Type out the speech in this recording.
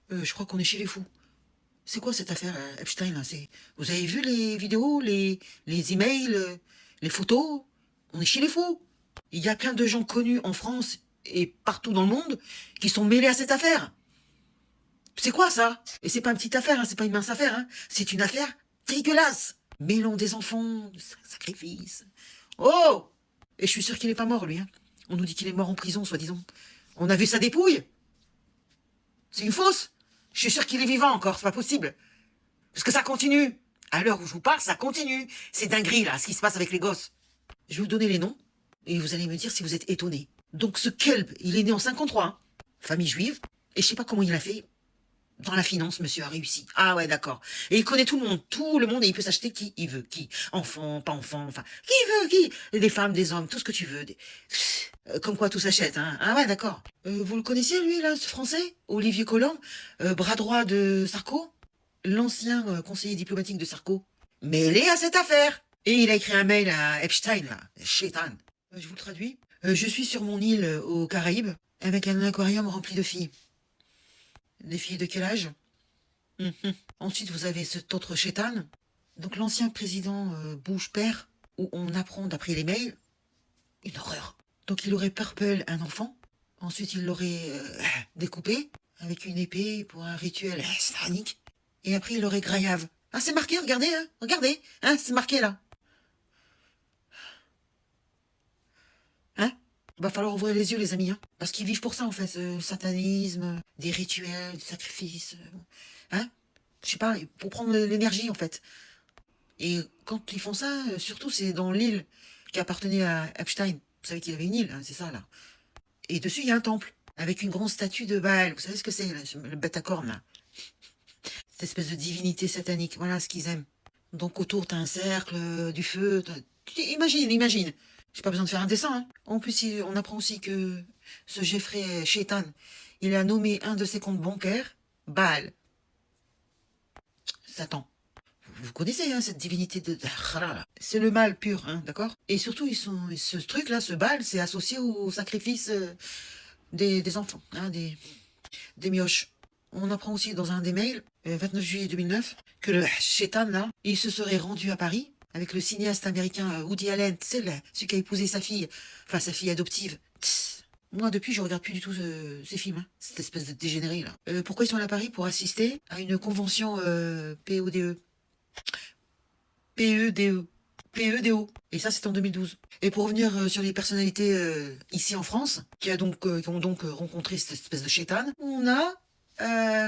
Je crois qu'on est chez les fous. C'est quoi cette affaire Epstein là? Vous avez vu les vidéos, les emails, les photos? On est chez les fous. Il y a plein de gens connus en France et partout dans le monde qui sont mêlés à cette affaire. C'est quoi ça? Et c'est pas une petite affaire, hein, c'est pas une mince affaire, hein. C'est une affaire dégueulasse. Mêlant des enfants, de sacrifices. Oh! Et je suis sûr qu'il est pas mort, lui. Hein. On nous dit qu'il est mort en prison, soi-disant. On a vu sa dépouille. C'est une fausse. Je suis sûr qu'il est vivant encore, c'est pas possible. Parce que ça continue. À l'heure où je vous parle, ça continue. C'est dinguerie, là, ce qui se passe avec les gosses. Je vais vous donner les noms, et vous allez me dire si vous êtes étonnés. Donc ce Kelb, il est né en 53, hein. Famille juive, et je sais pas comment il a fait. Dans la finance, monsieur a réussi. Ah ouais, d'accord. Et il connaît tout le monde, et il peut s'acheter qui il veut. Qui? Enfant, pas enfant, enfin, qui veut, qui? Des femmes, des hommes, tout ce que tu veux. Comme quoi tout s'achète, hein. Ah ouais, d'accord. Vous le connaissiez, lui, là, ce Français? Olivier Colomb, bras droit de Sarko? L'ancien conseiller diplomatique de Sarko? Mêlé à cette affaire. Et il a écrit un mail à Epstein, là. Chétan. Je vous le traduis. Je suis sur mon île aux Caraïbes, avec un aquarium rempli de filles. Des filles de quel âge? Ensuite, vous avez cet autre chétan, donc l'ancien président Bush père, où on apprend d'après les mails, une horreur. Donc il aurait purple un enfant, ensuite il l'aurait découpé avec une épée pour un rituel satanique, et après il l'aurait graillave. Ah, c'est marqué, regardez, hein, c'est marqué là. Hein? Va falloir ouvrir les yeux, les amis, hein, parce qu'ils vivent pour ça en fait, satanisme, des rituels, des sacrifices, hein? Je sais pas, pour prendre l'énergie en fait. Et quand ils font ça, surtout c'est dans l'île qui appartenait à Epstein. Vous savez qu'il avait une île, hein, c'est ça là. Et dessus il y a un temple avec une grande statue de Baal. Vous savez ce que c'est, le bête à cornes là? Cette espèce de divinité satanique. Voilà ce qu'ils aiment. Donc autour t'as un cercle, du feu. Imagine. J'ai pas besoin de faire un dessin. Hein. En plus, on apprend aussi que ce Jeffrey Shaitan, il a nommé un de ses comptes bancaires Baal. Satan. Vous connaissez hein, cette divinité de... C'est le mal pur, hein, d'accord? Et surtout, ce truc-là, ce bal, c'est associé au sacrifice des enfants, hein, des mioches. On apprend aussi dans un des mails, 29 juillet 2009, que le chétan, là, il se serait rendu à Paris avec le cinéaste américain Woody Allen, c'est celui qui a épousé sa fille, enfin sa fille adoptive. Tss. Moi, depuis, je regarde plus du tout ces films, hein, cette espèce de dégénéré, là. Pourquoi ils sont allés à Paris? Pour assister à une convention PODE. PEDE. PEDO. Et ça, c'est en 2012. Et pour revenir sur les personnalités ici en France, qui ont donc rencontré cette espèce de chétane, on a